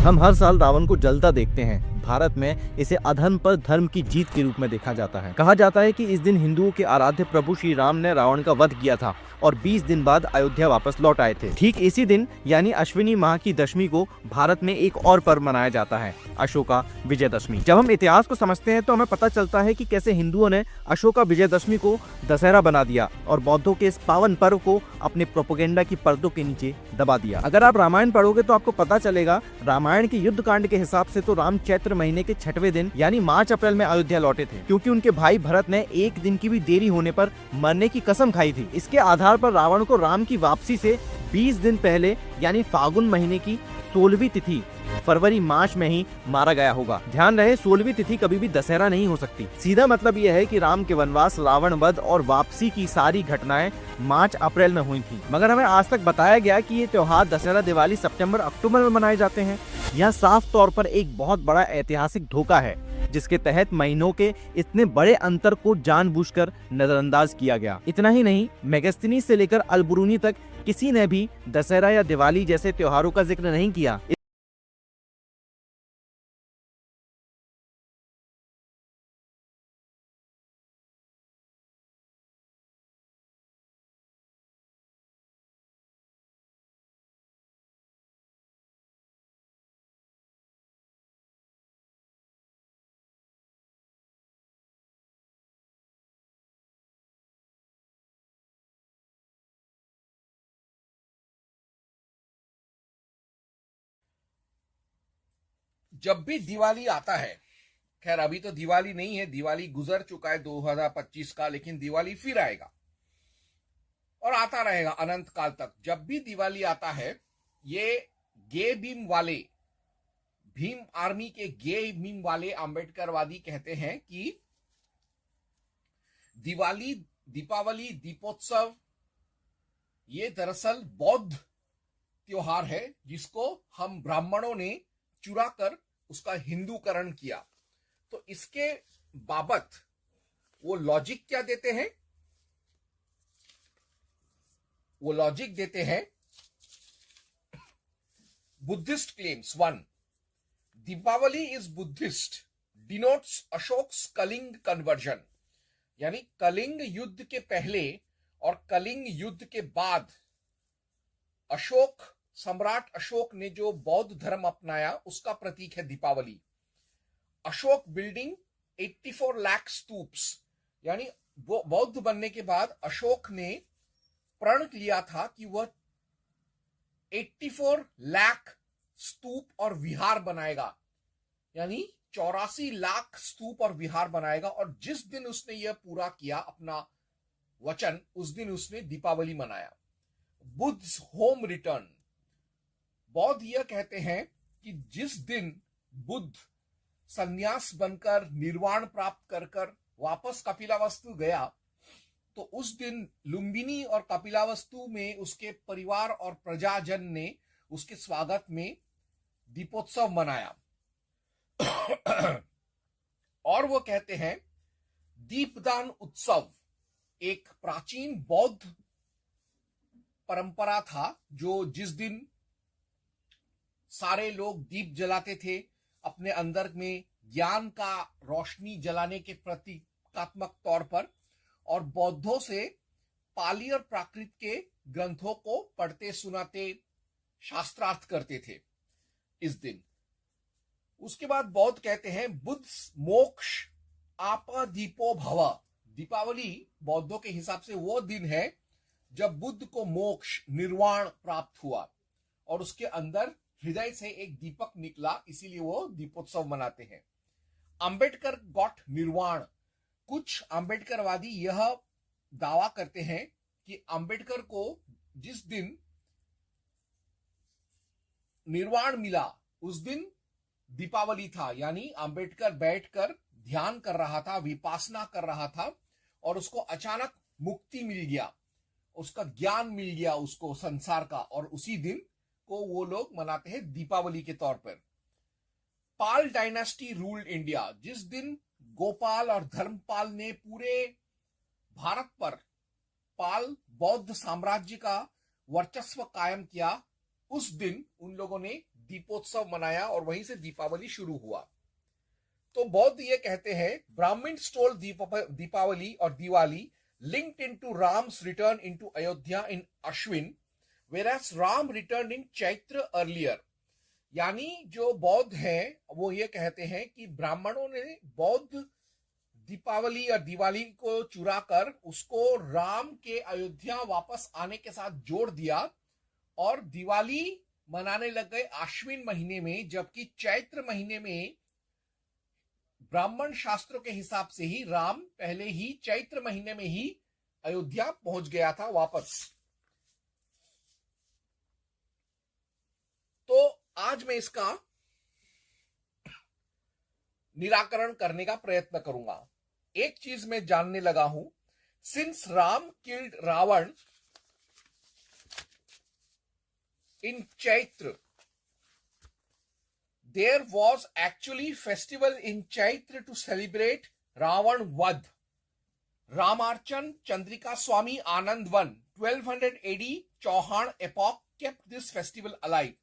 हम हर साल रावण को जलता देखते हैं। भारत में इसे अधर्म पर धर्म की जीत के रूप में देखा जाता है। कहा जाता है कि इस दिन हिंदुओं के आराध्य प्रभु श्री राम ने रावण का वध किया था और 20 दिन बाद अयोध्या वापस लौट आए थे। ठीक इसी दिन यानी अश्विनी माह की दशमी को भारत में एक और पर्व मनाया जाता है, अशोका विजयदशमी। जब हम इतिहास को समझते हैं तो हमें पता चलता है कि कैसे हिंदुओं ने अशोका विजयदशमी को दशहरा बना दिया और बौद्धों के इस पावन पर्व को अपने प्रोपेगेंडा की पर्दों के नीचे दबा दिया। अगर आप रामायण पढ़ोगे तो आपको पता चलेगा, रामायण के युद्ध कांड के हिसाब से तो राम चैत्र महीने के 6वें दिन यानी मार्च अप्रैल में अयोध्या लौटे थे, क्योंकि उनके भाई भरत ने एक दिन की भी देरी होने पर मरने की कसम खाई थी। इसके आधार पर रावण को राम की वापसी से 20 दिन पहले यानी फागुन महीने की 16वीं तिथि फरवरी मार्च में ही मारा गया होगा। ध्यान रहे, 16वीं तिथि कभी भी दशहरा नहीं हो सकती। सीधा मतलब यह है कि राम के वनवास, रावण वध और वापसी की सारी घटनाएं मार्च अप्रैल में हुई थी। मगर हमें आज तक बताया गया कि ये त्योहार दशहरा, दिवाली सितंबर अक्टूबर में मनाए जाते हैं। यह साफ तौर पर एक बहुत बड़ा ऐतिहासिक धोखा है, जिसके तहत महीनों के इतने बड़े अंतर को जानबूझकर नजरअंदाज किया गया। इतना ही नहीं, मेगस्थनीज से लेकर अलबरूनी तक किसी ने भी दशहरा या दिवाली जैसे त्योहारों का जिक्र नहीं किया। जब भी दिवाली आता है, खैर अभी तो दिवाली नहीं है, दिवाली गुजर चुका है 2025 का, लेकिन दिवाली फिर आएगा और आता रहेगा अनंत काल तक। जब भी दिवाली आता है, ये गे भीम वाले, भीम आर्मी के गे भीम वाले आंबेडकरवादी कहते हैं कि दिवाली, दीपावली, दीपोत्सव ये दरअसल बौद्ध त्योहार है, जिसको हम ब्राह्मणों ने चुरा कर उसका हिंदूकरण किया। तो इसके बाबत वो लॉजिक क्या देते हैं? वो लॉजिक देते हैं, Buddhist claims 1, Deepavali is Buddhist, denotes Ashok's Kalinga conversion. यानी कलिंग युद्ध के पहले और कलिंग युद्ध के बाद सम्राट अशोक ने जो बौद्ध धर्म अपनाया, उसका प्रतीक है दीपावली। अशोक बिल्डिंग 84 लाख स्तूप्स, यानी वो बौद्ध बनने के बाद अशोक ने प्रण लिया था कि वह 84 लाख स्तूप और विहार बनाएगा, यानी 84 लाख स्तूप और विहार बनाएगा। और जिस दिन उसने यह पूरा किया अपना वचन, उस दिन उसने दीपावली मनाया। बुद्ध's होम रिटर्न, बौद्ध यह कहते हैं कि जिस दिन बुद्ध संन्यास बनकर निर्वाण प्राप्त कर वापस कपिलावस्तु गया, तो उस दिन लुम्बिनी और कपिलावस्तु में उसके परिवार और प्रजाजन ने उसके स्वागत में दीपोत्सव मनाया। और वो कहते हैं दीपदान उत्सव एक प्राचीन बौद्ध परंपरा था, जो जिस दिन सारे लोग दीप जलाते थे अपने अंदर में ज्ञान का रोशनी जलाने के प्रतीकात्मक तौर पर, और बौद्धों से पाली और प्राकृत के ग्रंथों को पढ़ते सुनाते शास्त्रार्थ करते थे इस दिन। उसके बाद बौद्ध कहते हैं बुद्ध मोक्ष आपदीपो भव। दीपावली बौद्धों के हिसाब से वो दिन है जब बुद्ध को मोक्ष, निर्वाण प्राप्त हुआ और उसके अंदर हृदय से एक दीपक निकला, इसीलिए वो दीपोत्सव मनाते हैं। अंबेडकर गॉट निर्वाण। कुछ अंबेडकरवादी यह दावा करते हैं कि अंबेडकर को जिस दिन निर्वाण मिला, उस दिन दीपावली था, यानी अंबेडकर बैठकर ध्यान कर रहा था, विपासना कर रहा था और उसको अचानक मुक्ति मिल गया, उसका ज्ञान मिल गया उसको संसार का, और उसी दिन को वो लोग मनाते हैं दीपावली के तौर पर। पाल डायनेस्टी रूल्ड इंडिया। जिस दिन गोपाल और धर्मपाल ने पूरे भारत पर पाल बौद्ध साम्राज्य का वर्चस्व कायम किया, उस दिन उन लोगों ने दीपोत्सव मनाया और वहीं से दीपावली शुरू हुआ। तो बौद्ध ये कहते हैं ब्राह्मण स्टोल दीपावली और Diwali linked into Ram's return into Ayodhya in Ashwin, whereas Ram returned in Chaitra earlier. यानी जो बौद्ध हैं वो ये कहते हैं कि ब्राह्मणों ने बौद्ध दीपावली और दिवाली को चुरा कर उसको राम के अयोध्या वापस आने के साथ जोड़ दिया और दिवाली मनाने लग गए आश्विन महीने में, जबकि चैत्र महीने में ब्राह्मण शास्त्रों के हिसाब से ही राम पहले ही चैत्र महीने में ही अयोध्या पहुंच गया था वापस। तो आज मैं इसका निराकरण करने का प्रयत्न करूंगा। एक चीज मैं जानने लगा हूं, since Ram killed Ravana in Chaitra, there was actually festival in Chaitra to celebrate Ravan Vadh. Ramarchan Chandrika Swami Anandvan 1200 AD Chauhan epoch kept this festival alive.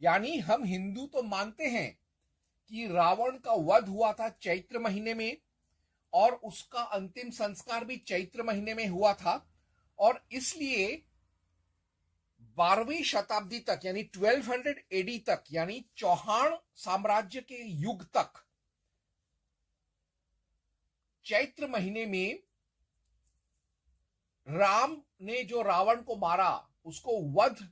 यानी हम हिंदू तो मानते हैं कि रावण का वध हुआ था चैत्र महीने में और उसका अंतिम संस्कार भी चैत्र महीने में हुआ था, और इसलिए 12वीं शताब्दी तक यानी 1200 एडी तक यानी चौहान साम्राज्य के युग तक चैत्र महीने में राम ने जो रावण को मारा उसको वध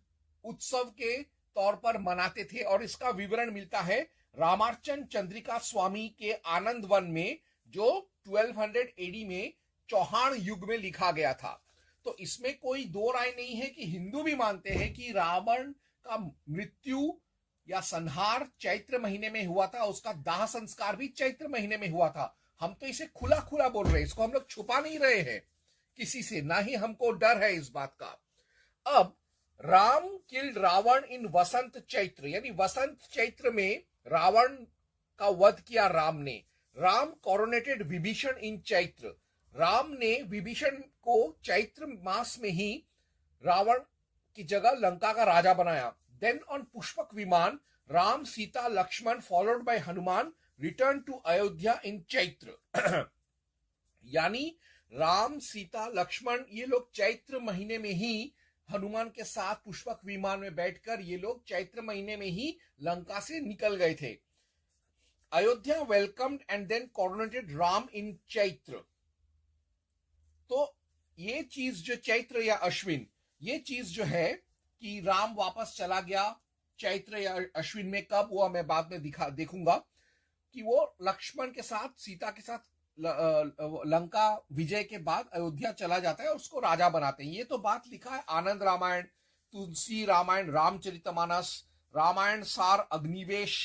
उत्सव के तौर पर मनाते थे, और इसका विवरण मिलता है रामार्चन चंद्रिका स्वामी के आनंद वन में जो 1200 एडी में चौहान युग में लिखा गया था। तो इसमें कोई दो राय नहीं है कि हिंदू भी मानते हैं कि रावण का मृत्यु या संहार चैत्र महीने में हुआ था, उसका दाह संस्कार भी चैत्र महीने में हुआ था। हम तो इसे खुला खुला बोल रहे हैं, इसको हम लोग छुपा नहीं रहे हैं किसी से, ना ही हमको डर है इस बात का। अब राम किल्ड रावण इन वसंत चैत्र, यानी वसंत चैत्र में रावण का वध किया राम ने। राम कॉरोनेटेड विभीषण इन चैत्र, राम ने विभीषण को चैत्र मास में ही रावण की जगह लंका का राजा बनाया। Then on Pushpak Viman Ram Sita Lakshman followed by Hanuman return to Ayodhya in Chaitra. यानी राम सीता लक्ष्मण ये लोग चैत्र महीने में ही हनुमान के साथ पुष्पक विमान में बैठकर ये लोग चैत्र महीने में ही लंका से निकल गए थे। Ayodhya welcomed and then coronated Ram in Chaitra. तो ये चीज जो चैत्र या अश्विन, ये चीज जो है कि राम वापस चला गया चैत्र या अश्विन में, कब हुआ मैं बाद में देखूंगा कि वो लक्ष्मण के साथ सीता के साथ लंका विजय के बाद अयोध्या चला जाता है और उसको राजा बनाते हैं। ये तो बात लिखा है आनंद रामायण, तुलसी रामायण, रामचरितमानस, रामायण सार, अग्निवेश,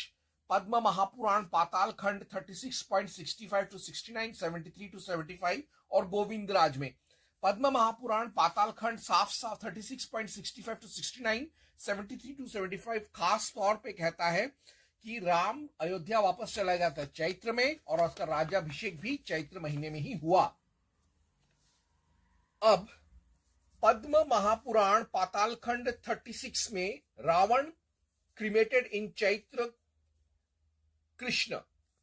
पद्म महापुराण, पाताल खंड 36.65 to 69, 73 to 75 और गोविंद राज में। पद्म महापुराण पाताल खंड साफ साफ 36.65 to 69, 73 to 75 खास तौर पे कहता है कि राम अयोध्या वापस चला जाता है चैत्र में, और उसका राज्याभिषेक भी चैत्र महीने में ही हुआ। अब पद्म महापुराण पाताल खंड 36 में रावण क्रिमेटेड इन चैत्र कृष्ण,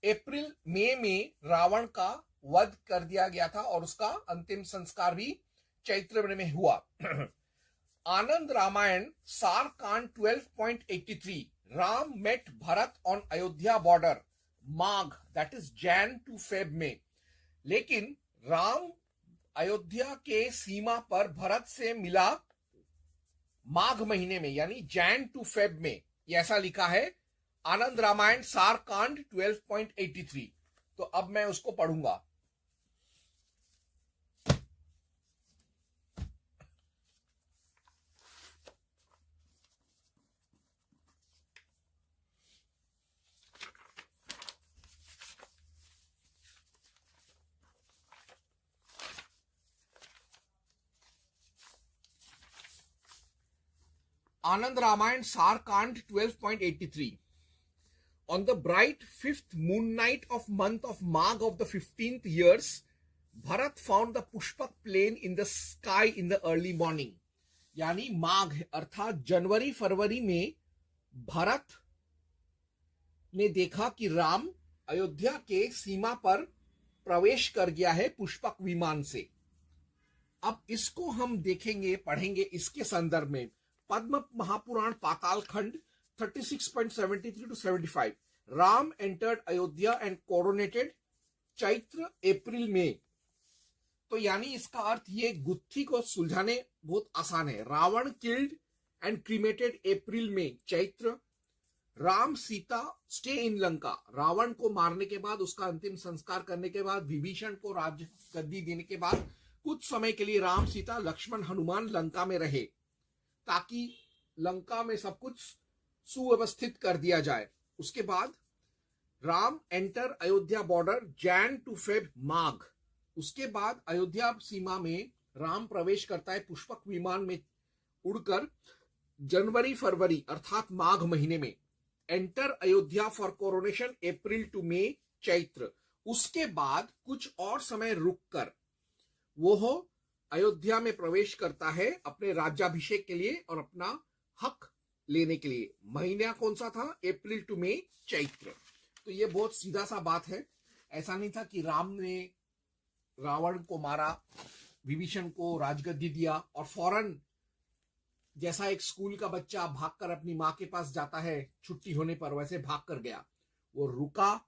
अप्रैल मई में रावण का वध कर दिया गया था और उसका अंतिम संस्कार भी चैत्र में हुआ। आनंद रामायण सार कांड 12.83 Ram met Bharat on Ayodhya border Magh, that is Jan to Feb में। लेकिन राम अयोध्या के सीमा पर भरत से मिला माघ महीने में यानी जैन टू फेब में, ऐसा लिखा है आनंद रामायण सार कांड 12.83। तो अब मैं उसको पढ़ूंगा। Anand Ramayan Sarkand 12.83 On the bright fifth moon night of month of Magh of the 15th years, Bharat found the Pushpak plain in the sky in the early morning. यानी माघ अर्थात जनवरी फरवरी में भरत ने देखा कि राम अयोध्या के सीमा पर प्रवेश कर गया है पुष्पक विमान से। अब इसको हम देखेंगे, पढ़ेंगे इसके संदर्भ में। पद्म महापुराण पाताल खंड 36.73 to 75। Ram entered Ayodhya and coronated Chaitra April में। तो यानी इसका अर्थ ये गुत्थी को सुलझाने बहुत आसान है। Ravan killed and cremated April में चैत्र। Ram Sita stay in Lanka. रावण को मारने के बाद, उसका अंतिम संस्कार करने के बाद, विभीषण को राज गद्दी देने के बाद कुछ समय के लिए राम सीता लक्ष्मण हनुमान लंका में रहे, ताकि लंका में सब कुछ सुव्यवस्थित कर दिया जाए। उसके बाद Ram enter Ayodhya border Jan to Feb Magh. उसके बाद अयोध्या सीमा में राम प्रवेश करता है पुष्पक विमान में उड़कर जनवरी फरवरी अर्थात माघ महीने में। Enter Ayodhya for coronation April to मे चैत्र। उसके बाद कुछ और समय रुककर वो अयोध्या में प्रवेश करता है अपने राज्याभिषेक के लिए और अपना हक लेने के लिए। महीना कौन सा था? अप्रैल टू मे चैत्र। तो ये बहुत सीधा सा बात है। ऐसा नहीं था कि राम ने रावण को मारा, विभीषण को राजगद्दी दिया और फौरन जैसा एक स्कूल का बच्चा भागकर अपनी माँ के पास जाता है छुट्टी होने पर, वैसे भाग कर गया। वो रुका,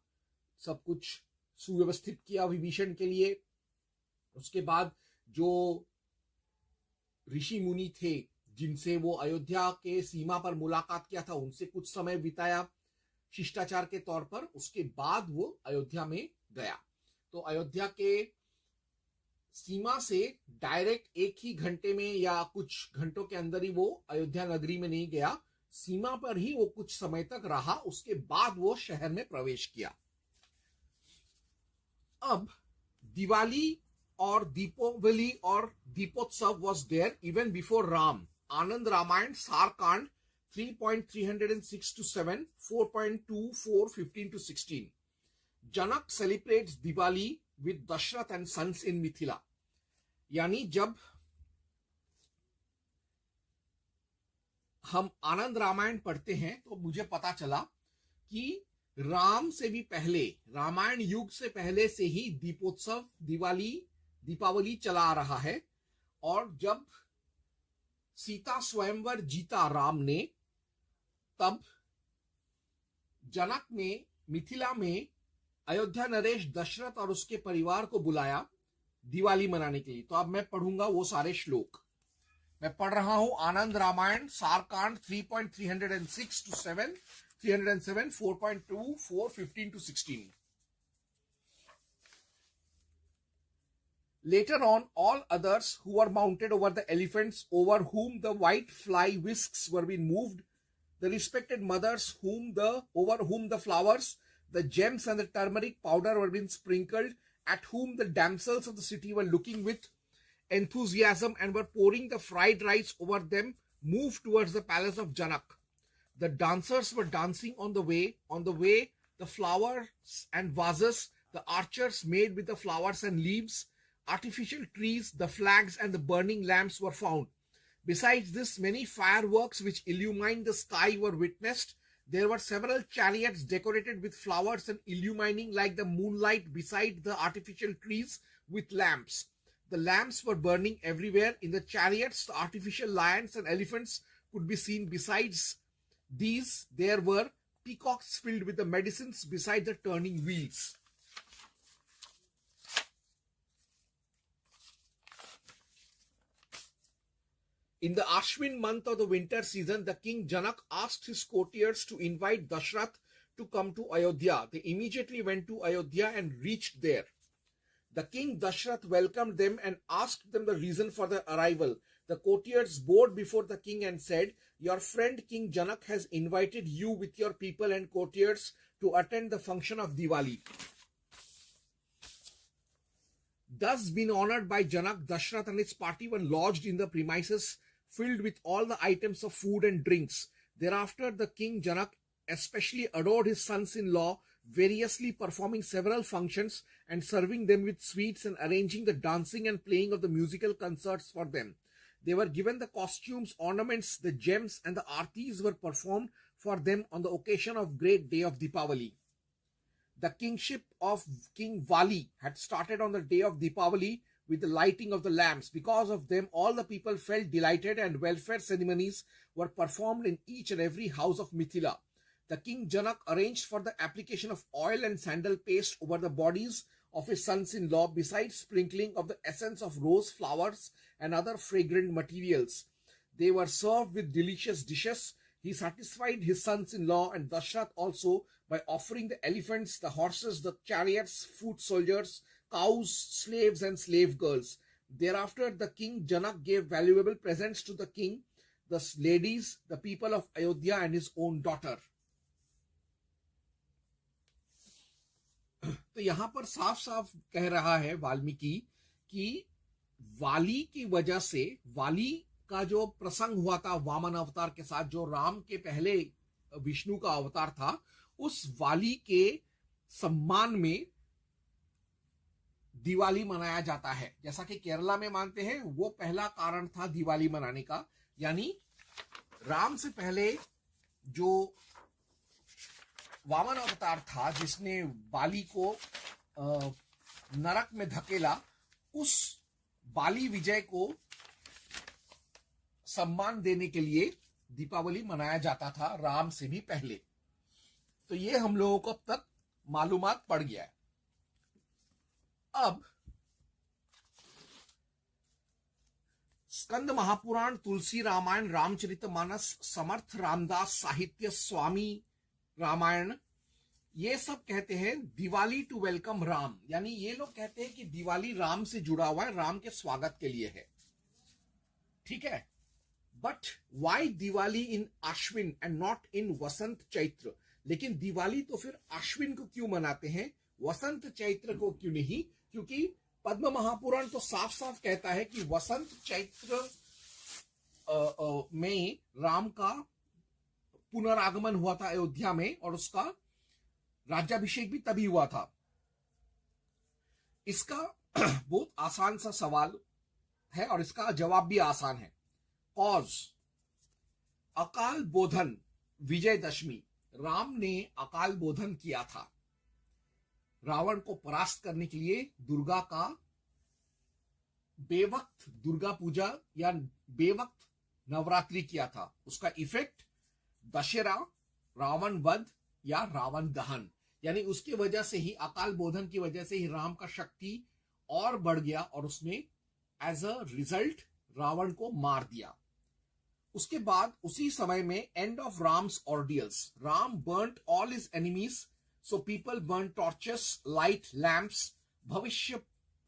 सब कुछ सुव्यवस्थित किया विभीषण के लिए। उसके बाद जो ऋषि मुनि थे जिनसे वो अयोध्या के सीमा पर मुलाकात किया था, उनसे कुछ समय बिताया शिष्टाचार के तौर पर। उसके बाद वो अयोध्या में गया। तो अयोध्या के सीमा से डायरेक्ट एक ही घंटे में या कुछ घंटों के अंदर ही वो अयोध्या नगरी में नहीं गया, सीमा पर ही वो कुछ समय तक रहा। उसके बाद वो शहर में प्रवेश किया। अब दिवाली और दीपावली और Deepotsav was there even before Ram. Anand Ramayan Sarkand 3.306 to 7, 4.24, 15 to 16। Janak celebrates Diwali with Dasharath and sons in Mithila. यानी जब हम आनंद रामायण पढ़ते हैं तो मुझे पता चला कि राम से भी पहले, रामायण युग से पहले से ही दीपोत्सव, दीपावली चला आ रहा है। और जब सीता स्वयंवर जीता राम ने, तब जनक ने मिथिला में अयोध्या नरेश दशरथ और उसके परिवार को बुलाया दिवाली मनाने के लिए। तो अब मैं पढ़ूंगा वो सारे श्लोक। मैं पढ़ रहा हूं आनंद Ramayan Sarkand 3.306 to 7, 307, 4.24, 15 to 16। Later on, all others who were mounted over the elephants over whom the white fly whisks were being moved, the respected mothers over whom the flowers, the gems and the turmeric powder were being sprinkled, at whom the damsels of the city were looking with enthusiasm and were pouring the fried rice over them, moved towards the palace of Janak. The dancers were dancing on the way, the flowers and vases, the archers made with the flowers and leaves, artificial trees, the flags and the burning lamps were found. Besides this, many fireworks which illumined the sky were witnessed. There were several chariots decorated with flowers and illumining like the moonlight beside the artificial trees with lamps. The lamps were burning everywhere. In the chariots, the artificial lions and elephants could be seen. Besides these, there were peacocks filled with the medicines beside the turning wheels. In the Ashwin month of the winter season, the king Janak asked his courtiers to invite Dashrath to come to Ayodhya. They immediately went to Ayodhya and reached there. The king Dashrath welcomed them and asked them the reason for their arrival. The courtiers bowed before the king and said, "Your friend King Janak has invited you with your people and courtiers to attend the function of Diwali." Thus being honored by Janak, Dashrath and his party were lodged in the premises filled with all the items of food and drinks. Thereafter, the king Janak especially adored his sons-in-law, variously performing several functions and serving them with sweets and arranging the dancing and playing of the musical concerts for them. They were given the costumes, ornaments, the gems, and the artis were performed for them on the occasion of great day of Deepavali. The kingship of King Vali had started on the day of Deepavali with the lighting of the lamps. Because of them, all the people felt delighted and welfare ceremonies were performed in each and every house of Mithila. The king Janak arranged for the application of oil and sandal paste over the bodies of his sons-in-law, besides sprinkling of the essence of rose flowers and other fragrant materials. They were served with delicious dishes. He satisfied his sons-in-law and Dashrath also by offering the elephants, the horses, the chariots, foot soldiers, cows, slaves, and slave girls. Thereafter, the king Janak gave valuable presents to the king, the ladies, the people of Ayodhya, and his own daughter. तो यहां पर साफ साफ कह रहा है वाल्मीकि कि वाली की वजह से, वाली का जो प्रसंग हुआ था वामन अवतार के साथ, जो राम के पहले विष्णु का अवतार था, उस वाली के सम्मान में दिवाली मनाया जाता है। जैसा कि केरला में मानते हैं, वो पहला कारण था दिवाली मनाने का। यानी राम से पहले जो वामन अवतार था जिसने बाली को नरक में धकेला, उस बाली विजय को सम्मान देने के लिए दीपावली मनाया जाता था राम से भी पहले। तो ये हम लोगों को अब तक मालूमात पड़ गया है। अब स्कंद महापुराण, तुलसी रामायण, रामचरितमानस, समर्थ रामदास साहित्य, स्वामी रामायण, ये सब कहते हैं दिवाली टू वेलकम राम। यानी ये लोग कहते हैं कि दिवाली राम से जुड़ा हुआ है, राम के स्वागत के लिए है। ठीक है, but why Diwali in Ashwin and not in Vasant Chaitra? लेकिन दिवाली तो फिर आश्विन को क्यों मनाते हैं, वसंत चैत्र को क्यों नहीं? क्योंकि पद्म महापुराण तो साफ साफ कहता है कि वसंत चैत्र में राम का पुनरागमन हुआ था अयोध्या में, और उसका राज्याभिषेक भी तभी हुआ था। इसका बहुत आसान सा सवाल है और इसका जवाब भी आसान है। कॉज अकाल बोधन विजयदशमी, राम ने अकाल बोधन किया था रावण को परास्त करने के लिए। दुर्गा का बेवक्त दुर्गा पूजा या बेवक्त नवरात्रि किया था, उसका इफेक्ट दशहरा, रावण वध या रावण दहन, यानी उसकी वजह से ही, अकाल बोधन की वजह से ही राम का शक्ति और बढ़ गया और उसने एज अ रिजल्ट रावण को मार दिया। उसके बाद उसी समय में end of Ram's ordeals, Ram burnt all his enemies, so people burn torches, light lamps. Bhavishya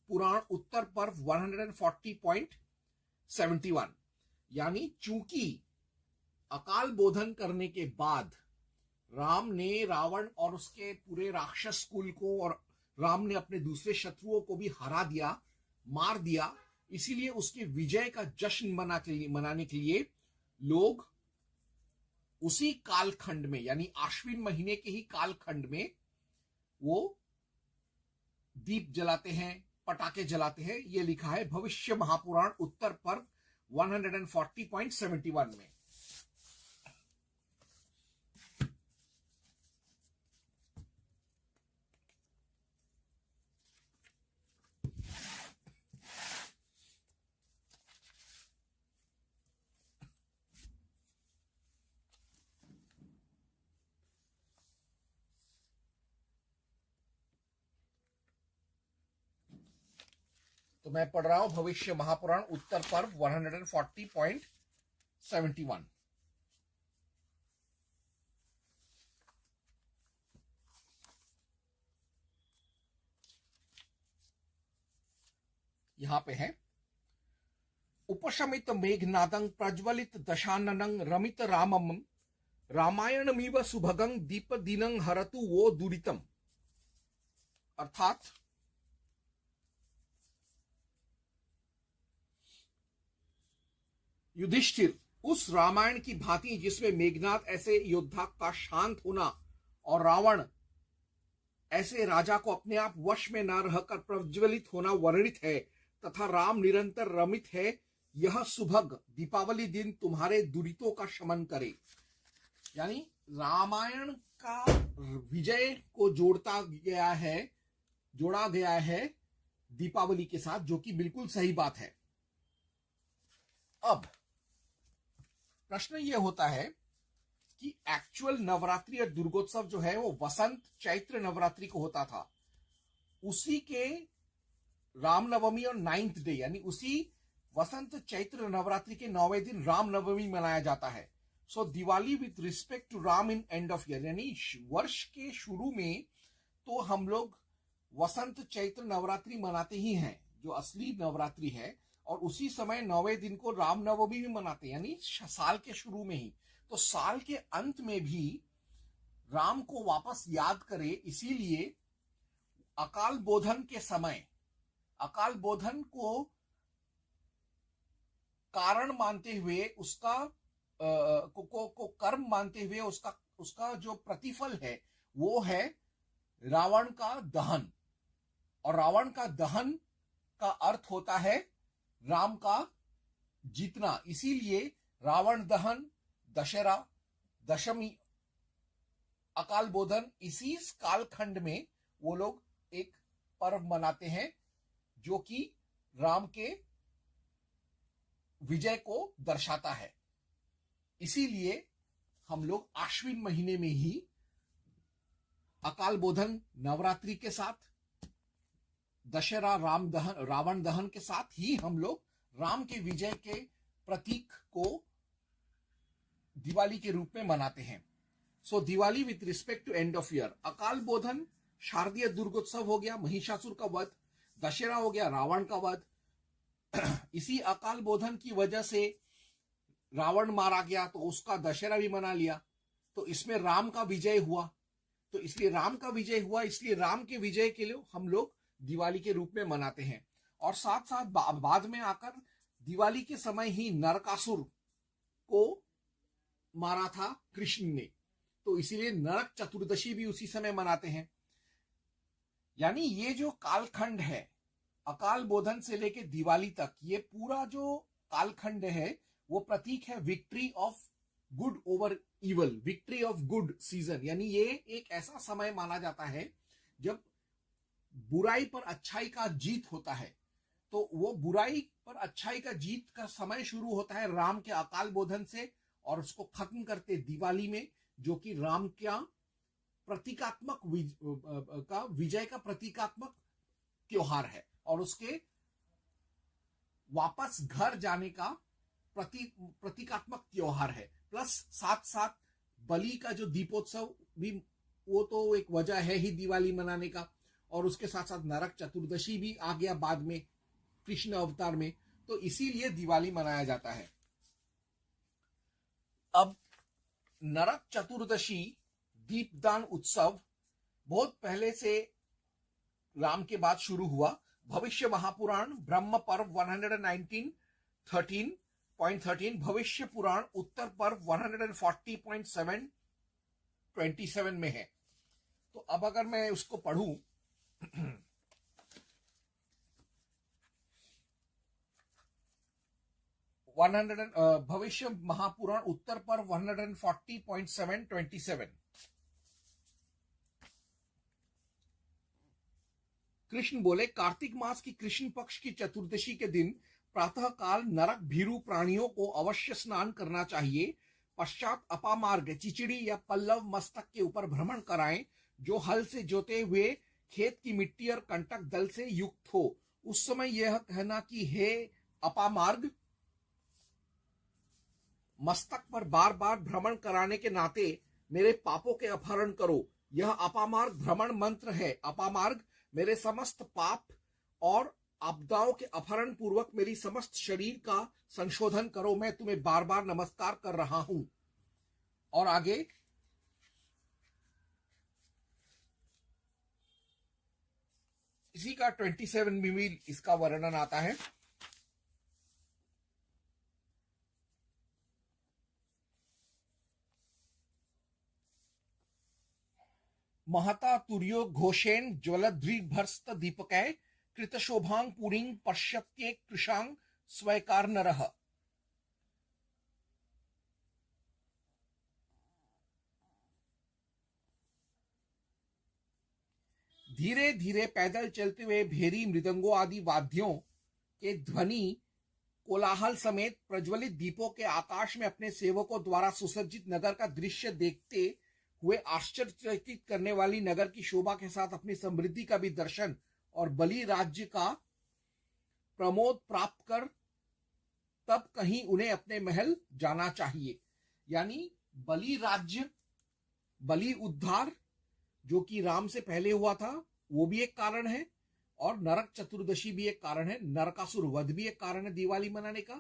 Puran उत्तर पर्व 140.71, यानी चूंकि अकाल बोधन करने के बाद राम ने रावण और उसके पूरे राक्षस कुल को, और राम ने अपने दूसरे शत्रुओं को भी हरा दिया, मार दिया, इसीलिए उसके विजय का जश्न मनाने के लिए लोग उसी कालखंड में, यानी आश्विन महीने के ही कालखंड में वो दीप जलाते हैं, पटाखे जलाते हैं। ये लिखा है भविष्य महापुराण उत्तर पर्व 140.71 में। तो मैं पढ़ रहा हूं भविष्य महापुराण उत्तर पर्व 140.71। यहां पे है, उपशमित मेघनादं प्रज्वलित दशाननं रमित रामम रामायणमिव सुभगं दीप दिनं हरतु वो दुरितम। अर्थात युधिष्ठिर, उस रामायण की भांति जिसमें मेघनाद ऐसे योद्धा का शांत होना और रावण ऐसे राजा को अपने आप वश में न रहकर प्रज्वलित होना वर्णित है, तथा राम निरंतर रमित है, यह सुभग दीपावली दिन तुम्हारे दुरितों का शमन करे। यानी रामायण का विजय को जोड़ा गया है दीपावली के साथ, जो कि बिल्कुल सही बात है। अब प्रश्न यह होता है कि एक्चुअल नवरात्रि और दुर्गोत्सव जो है वो वसंत चैत्र नवरात्रि को होता था। उसी के रामनवमी और 9th डे यानी उसी वसंत चैत्र नवरात्रि के 9वें दिन रामनवमी मनाया जाता है। So Diwali with respect to Ram in end of year, यानी वर्ष के शुरू में तो हम लोग वसंत चैत्र नवरात्रि मनाते ही हैं, जो असली नवरात्रि है, और उसी समय 9वें दिन को रामनवमी भी मनाते हैं, यानी साल के शुरू में ही। तो साल के अंत में भी राम को वापस याद करे, इसीलिए अकाल बोधन के समय अकाल बोधन को कारण मानते हुए उसका को कर्म मानते हुए उसका जो प्रतिफल है वो है रावण का दहन, और रावण का दहन का अर्थ होता है राम का जीतना। इसीलिए रावण दहन, दशहरा, दशमी, अकाल बोधन, इसी कालखंड में वो लोग एक पर्व मनाते हैं जो कि राम के विजय को दर्शाता है। इसीलिए हम लोग आश्विन महीने में ही अकाल बोधन नवरात्रि के साथ, दशहरा रावण दहन के साथ ही हम लोग राम के विजय के प्रतीक को दिवाली के रूप में मनाते हैं। So Diwali with respect to end of year, Akal Bodhan शारदीय दुर्गोत्सव हो गया, महिषासुर का वध, दशहरा हो गया, रावण का वध। इसी अकाल बोधन की वजह से रावण मारा गया तो उसका दशहरा भी मना लिया, तो इसमें राम का विजय हुआ, तो इसलिए राम का विजय हुआ, इसलिए राम के विजय के लिए हम लोग दिवाली के रूप में मनाते हैं। और साथ साथ बाद में आकर दिवाली के समय ही नरकासुर को मारा था कृष्ण ने, तो इसीलिए नरक चतुर्दशी भी उसी समय मनाते हैं। यानी ये जो कालखंड है अकाल बोधन से लेके दिवाली तक, ये पूरा जो कालखंड है वो प्रतीक है victory of good over evil, victory of good season. यानी ये एक ऐसा समय माना जाता है जब बुराई पर अच्छाई का जीत होता है। तो वो बुराई पर अच्छाई का जीत का समय शुरू होता है राम के अकाल बोधन से, और उसको खत्म करते दिवाली में, जो कि राम का प्रतीकात्मक विजय का प्रतीकात्मक त्योहार है, और उसके वापस घर जाने का प्रतीकात्मक त्योहार है। प्लस साथ साथ बलि का जो दीपोत्सव भी, वो तो एक वजह है ही दिवाली मनाने का, और उसके साथ साथ नरक चतुर्दशी भी आ गया बाद में कृष्ण अवतार में, तो इसीलिए दिवाली मनाया जाता है। अब नरक चतुर्दशी दीपदान उत्सव बहुत पहले से राम के बाद शुरू हुआ। भविष्य महापुराण ब्रह्म पर्व 113.13 भविष्य पुराण उत्तर पर्व 140.727 में है। तो अब अगर मैं उसको पढ़ूं भविष्य महापुराण उत्तर पर्व 140.727। कृष्ण बोले, कार्तिक मास की कृष्ण पक्ष की चतुर्दशी के दिन प्रातः काल नरक भीरू प्राणियों को अवश्य स्नान करना चाहिए। पश्चात अपामार्ग चिचिड़ी या पल्लव मस्तक के ऊपर भ्रमण कराएं, जो हल से जोते हुए खेत की मिट्टी और कंटक दल से युक्त हो। उस समय यह कहना कि हे अपामार्ग, मस्तक पर बार बार भ्रमण कराने के नाते मेरे पापों के अपहरण करो। यह अपामार्ग भ्रमण मंत्र है। अपामार्ग, मेरे समस्त पाप और आपदाओं के अपहरण पूर्वक मेरी समस्त शरीर का संशोधन करो। मैं तुम्हें बार बार नमस्कार कर रहा हूं। और आगे इसी का 27 में भी इसका वर्णन आता है। महता तुर्यो घोषेण ज्वलद्विभर्स्त दीपकै कृतशोभांग पुरीं पश्यत्ये कृशांग स्वयकार नरः। धीरे धीरे पैदल चलते हुए भेरी मृदंगों आदि वाद्यों के ध्वनि कोलाहल समेत प्रज्वलित दीपों के आकाश में अपने सेवकों द्वारा सुसज्जित नगर का दृश्य देखते हुए आश्चर्यचकित करने वाली नगर की शोभा के साथ अपनी समृद्धि का भी दर्शन और बलि राज्य का प्रमोद प्राप्त कर तब कहीं उन्हें अपने महल जाना चाहिए। यानी बलि राज्य, बलि उद्धार जो कि राम से पहले हुआ था वो भी एक कारण है, और नरक चतुर्दशी भी एक कारण है, नरकासुर वध भी एक कारण है दिवाली मनाने का।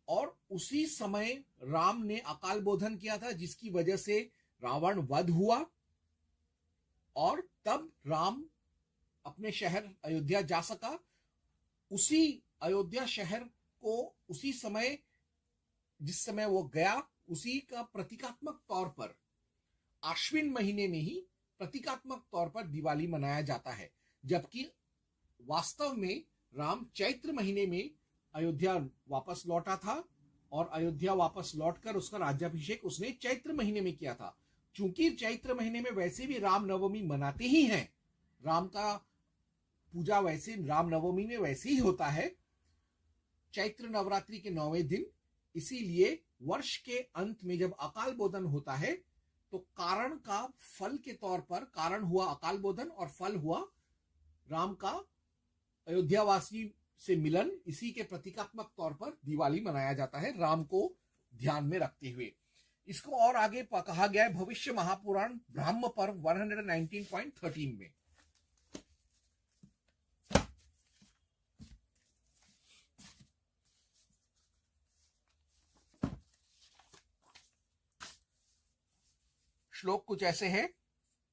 और उसी समय राम ने अकाल बोधन किया था जिसकी वजह से रावण वध हुआ, और तब राम अपने शहर अयोध्या जा सका। उसी अयोध्या शहर को उसी समय जिस समय वो गया उसी का प्रतीकात्मक तौर पर आश्विन महीने में ही प्रतीकात्मक तौर पर दिवाली मनाया जाता है, जबकि वास्तव में राम चैत्र महीने में अयोध्या वापस लौटा था, और अयोध्या वापस लौटकर उसका राज्याभिषेक उसने चैत्र महीने में किया था। चूंकि चैत्र महीने में वैसे भी राम नवमी मनाते ही हैं, राम का पूजा वैसे राम नवमी में वैसे ही होता है, चैत्र नवरात्रि के 9वें दिन, इसीलिए वर्ष के अंत में जब अकाल बोधन होता है तो कारण का फल के तौर पर, कारण हुआ अकाल बोधन और फल हुआ राम का अयोध्यावासी से मिलन, इसी के प्रतीकात्मक तौर पर दिवाली मनाया जाता है राम को ध्यान में रखते हुए। इसको और आगे कहा गया है भविष्य महापुराण ब्रह्म पर्व 119.13 में। श्लोक कुछ ऐसे है,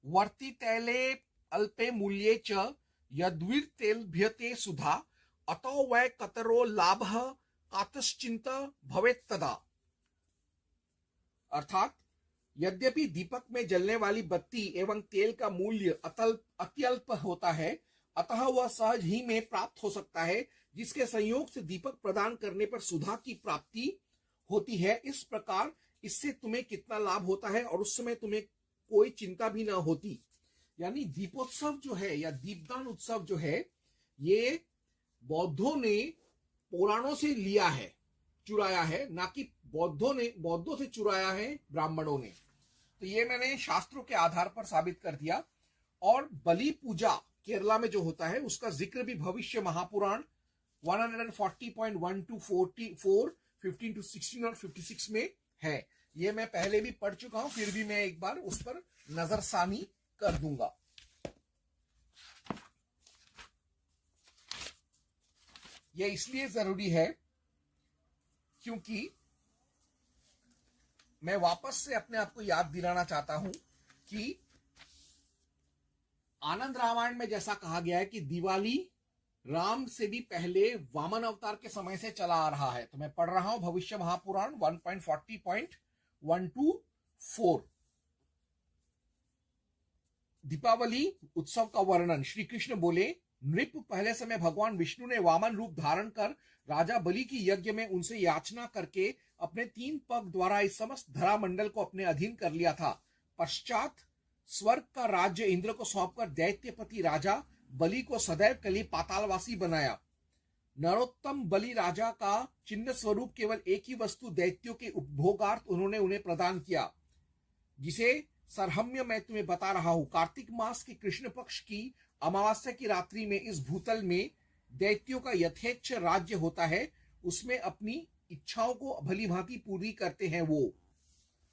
वर्ति तैले अल्पे मूल्ये च यद्विर्तेलभ्यते सुधा अतो वै कतरो लाभः कातश्चिंत भवेत् तदा। अर्थात यद्यपि दीपक में जलने वाली बत्ती एवं तेल का मूल्य अत्यल्प होता है, अतः वह सहज ही में प्राप्त हो सकता है, जिसके संयोग से दीपक प्रदान करने पर सुधा की प्राप्ति होती है। इस प्रकार इससे तुम्हें कितना लाभ होता है और उस समय तुम्हें कोई चिंता भी ना होती। यानी दीपोत्सव जो है या दीपदान उत्सव जो है, ये बौद्धों ने पुराणों से लिया है, चुराया है, ना कि बौद्धों से चुराया है ब्राह्मणों ने। तो ये मैंने शास्त्रों के आधार पर साबित कर दिया। और बलि पूजा केरला में जो होता है उसका जिक्र भी भविष्य महापुराण 140.1 to 44, 15 to 16 और 56 में है। ये मैं पहले भी पढ़ चुका हूं, फिर भी मैं एक बार उस पर नजरसानी कर दूंगा। यह इसलिए जरूरी है क्योंकि मैं वापस से अपने आप को याद दिलाना चाहता हूं कि आनंद रामायण में जैसा कहा गया है कि दिवाली राम से भी पहले वामन अवतार के समय से चला आ रहा है। तो मैं पढ़ रहा हूं भविष्य महापुराण 1.40.1 to 4। दीपावली उत्सव का वर्णन। श्री कृष्ण बोले, नृप, पहले समय भगवान विष्णु ने वामन रूप धारण कर राजा बलि की यज्ञ में उनसे याचना करके अपने 3 पग द्वारा इस समस्त धरा मंडल को अपने अधीन कर लिया था। पश्चात स्वर्ग का राज्य इंद्र को सौंपकर दैत्यपति राजा बलि को सदैव के लिए पातालवासी बनाया। नरोत्तम बलि राजा का चिन्ह स्वरूप केवल एक ही वस्तु दैत्यों के उपभोगार्थ उन्होंने उन्हें प्रदान किया, जिसे सरहम्य मैं तुम्हें बता रहा हूं। कार्तिक मास के कृष्ण पक्ष की अमावस्या की रात्रि में इस भूतल में दैत्यों का यथेच्छ राज्य होता है, उसमें अपनी इच्छाओं को भली भांति पूरी करते हैं वो।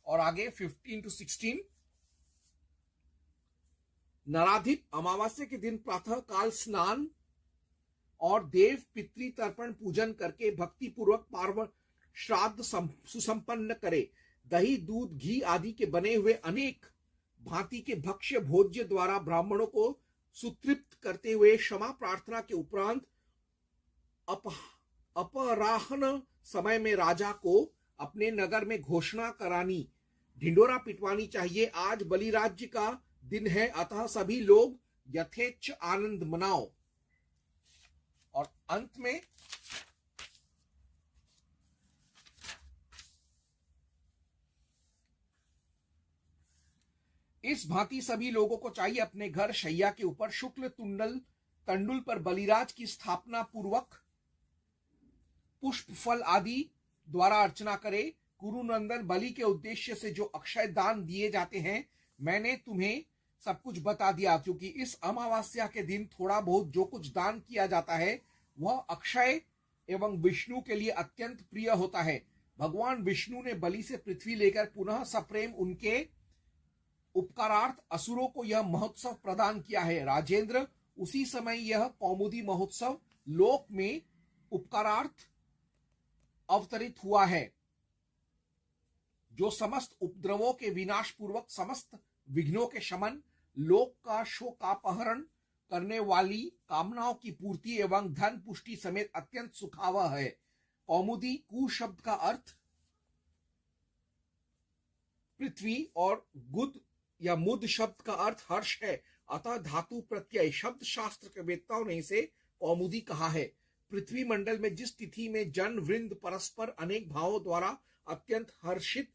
और आगे 15 to 16। नराधिप अमावस्या के दिन प्रातः काल स्नान और देव पितृ तर्पण पूजन करके भक्ति पूर्वक पार्व श्राद्ध सुसंपन्न करे। दही, दूध, घी आदि के बने हुए अनेक भांति के भक्ष्य भोज्य द्वारा ब्राह्मणों को सुतृप्त करते हुए क्षमा प्रार्थना के उपरांत अपराह्न समय में राजा को अपने नगर में घोषणा करानी, ढिंडोरा पिटवानी चाहिए, आज बलि राज्य का दिन है, अतः सभी लोग यथेच्छ आनंद मनाओ। और अंत में इस भांति सभी लोगों को चाहिए अपने घर शैया के ऊपर शुक्ल तंडुल पर बलिराज की स्थापना पूर्वक पुष्प फल आदि द्वारा अर्चना करे। कुरुनंदन, बलि के उद्देश्य से जो अक्षय दान दिए जाते हैं मैंने तुम्हें सब कुछ बता दिया, क्योंकि इस अमावस्या के दिन थोड़ा बहुत जो कुछ दान किया जाता है वह अक्षय एवं विष्णु के लिए अत्यंत प्रिय होता है। भगवान विष्णु ने बलि से पृथ्वी लेकर पुनः सप्रेम उनके उपकारार्थ असुरों को यह महोत्सव प्रदान किया है। राजेंद्र, उसी समय यह कौमुदी महोत्सव लोक में उपकारार्थ अवतरित हुआ है, जो समस्त उपद्रवों के विनाश पूर्वक, समस्त विघ्नों के शमन, लोक का शोकापहरण करने वाली कामनाओं की पूर्ति एवं धन पुष्टि समेत अत्यंत सुखावह है। कौमुदी कु शब्द का अर्थ पृथ्वी और गुद या मुद शब्द का अर्थ हर्ष है, अतः धातु प्रत्यय शब्द शास्त्र के वेत्ताओं ने इसे कौमुदी कहा है। पृथ्वी मंडल में जिस तिथि में जन वृंद परस्पर अनेक भावों द्वारा अत्यंत हर्षित,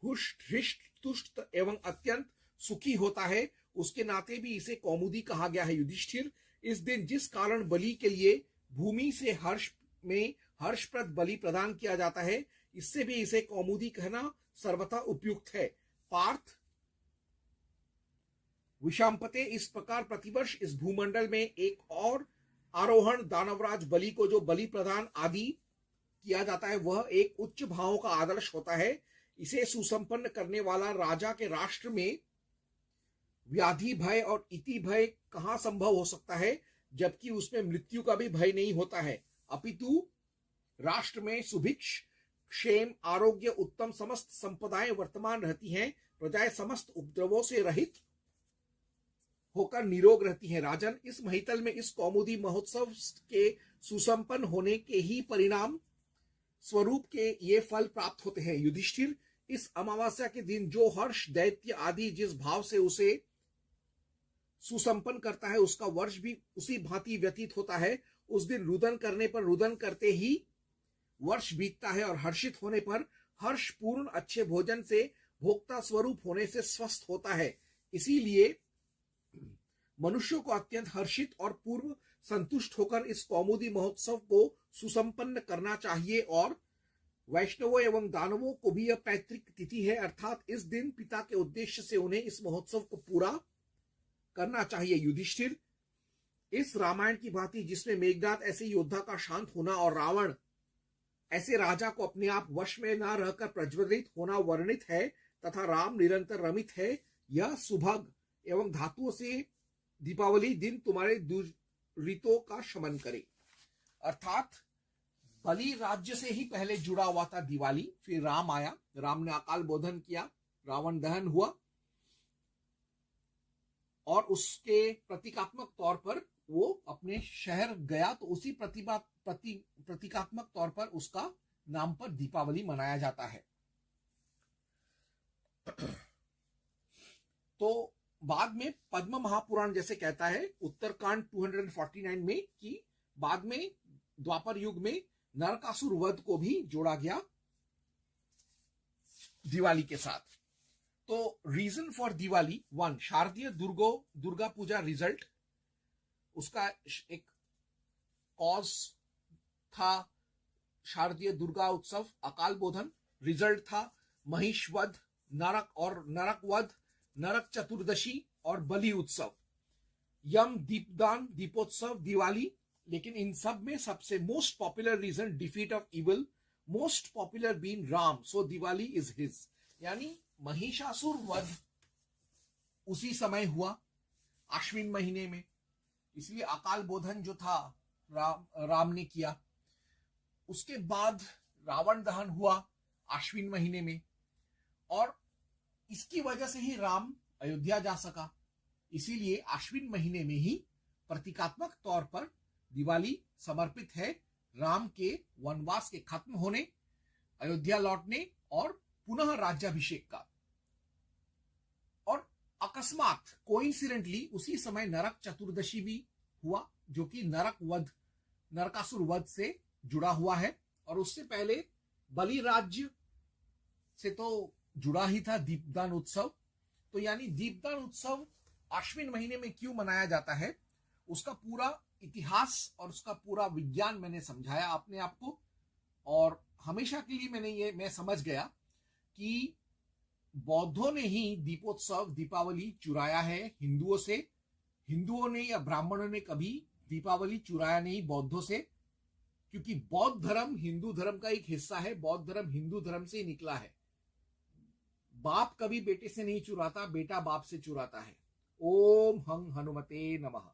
हृष्ट तुष्ट एवं अत्यंत सुखी होता है, उसके नाते भी इसे कौमुदी कहा गया है। युधिष्ठिर, इस दिन जिस कारण बलि के लिए भूमि से हर्ष में हर्षप्रद बलि प्रदान किया जाता है, इससे भी इसे कौमुदी कहना सर्वथा उपयुक्त है। पार्थ विषांपते, इस प्रकार प्रतिवर्ष इस भूमंडल में एक और आरोहण दानवराज बलि को जो बलि प्रदान आदि किया जाता है वह एक उच्च भावों का आदर्श होता है। इसे सुसंपन्न करने वाला राजा के राष्ट्र में व्याधि भय और इति भय कहां संभव हो सकता है, जबकि उसमें मृत्यु का भी भय नहीं होता है। अपितु राष्ट्र में सुभिक्ष, क्षेम, आरोग्य, उत्तम समस्त संपदाएं वर्तमान रहती हैं। प्रजाएं समस्त उपद्रवों से रहित होकर निरोग रहती हैं। राजन, इस महितल में इस कौमुदी महोत्सव के सुसंपन्न होने के ही परिणाम स्वरूप के ये फल प्राप्त होते हैं। युधिष्ठिर, इस अमावस्या के दिन जो हर्ष, दैत्य आदि जिस भाव से उसे सुसंपन्न करता है, उसका वर्ष भी उसी भांति व्यतीत होता है। उस दिन रुदन करने पर, रुदन करते ही वर्ष बीतता है और हर्षित होने पर हर्षपूर्ण अच्छे भोजन से भोक्ता स्वरूप होने से स्वस्थ होता है। इसीलिए मनुष्यों को अत्यंत हर्षित और पूर्व संतुष्ट होकर इस कौमुदी महोत्सव को सुसंपन्न करना चाहिए। और वैष्णवों एवं दानवों को भी यह पैतृक तिथि है, अर्थात इस दिन पिता के उद्देश्य से उन्हें इस महोत्सव को पूरा करना चाहिए। युधिष्ठिर, इस रामायण की भांति जिसमें मेघनाद ऐसे योद्धा का शांत होना और रावण ऐसे राजा को अपने आप वश में न रहकर प्रज्वलित होना वर्णित है, तथा राम निरंतर रमित है, यह सुभग एवं धातुओं से दीपावली दिन तुम्हारे दुरितों का शमन करे। अर्थात बलि राज्य से ही पहले जुड़ा हुआ था दिवाली, फिर राम आया, राम ने अकाल बोधन किया, रावण दहन हुआ और उसके प्रतीकात्मक तौर पर वो अपने शहर गया, तो उसी प्रतीकात्मक तौर पर उसका नाम पर दीपावली मनाया जाता है। तो बाद में पद्म महापुराण जैसे कहता है उत्तरकांड 249 में कि बाद में द्वापर युग में नरकासुर वध को भी जोड़ा गया दिवाली के साथ। तो रीजन फॉर दिवाली, 1, शारदीय दुर्गा पूजा रिजल्ट, उसका एक कॉज था शारदीय दुर्गा उत्सव, अकाल बोधन, रिजल्ट था महिष वध, नरक वध, नरक चतुर्दशी और बलि उत्सव, यम दीपदान, दीपोत्सव, दिवाली। लेकिन इन सब में सबसे most popular reason defeat of evil, most popular being Ram, so Diwali is his. यानी महिषासुर वध उसी समय हुआ आश्विन महीने में, इसलिए अकाल बोधन जो था राम ने किया। उसके बाद रावण दहन हुआ आश्विन महीने में, और इसकी वजह से ही राम अयोध्या जा सका। इसीलिए आश्विन महीने में ही प्रतीकात्मक तौर पर दिवाली समर्पित है राम के वनवास के खत्म होने, अयोध्या लौटने और पुनः राज्याभिषेक का। और अकस्मात कोइंसिडेंटली उसी समय नरक चतुर्दशी भी हुआ, जो कि नरकासुर वध से जुड़ा हुआ है। और उससे पहले बलि राज्य से तो जुड़ा ही था दीपदान उत्सव, तो यानी दीपदान उत्सव आश्विन महीने में क्यों मनाया जाता है, उसका पूरा इतिहास और उसका पूरा विज्ञान मैंने समझाया अपने आप को, और हमेशा के लिए मैं समझ गया कि बौद्धों ने ही दीपोत्सव दीपावली चुराया है हिंदुओं से। हिंदुओं ने या ब्राह्मणों ने कभी दीपावली चुराया नहीं बौद्धों से, क्योंकि बौद्ध धर्म हिंदू धर्म का एक हिस्सा है। बौद्ध धर्म हिंदू धर्म से निकला है। बाप कभी बेटे से नहीं चुराता, बेटा बाप से चुराता है। ओम हं हनुमते नमः।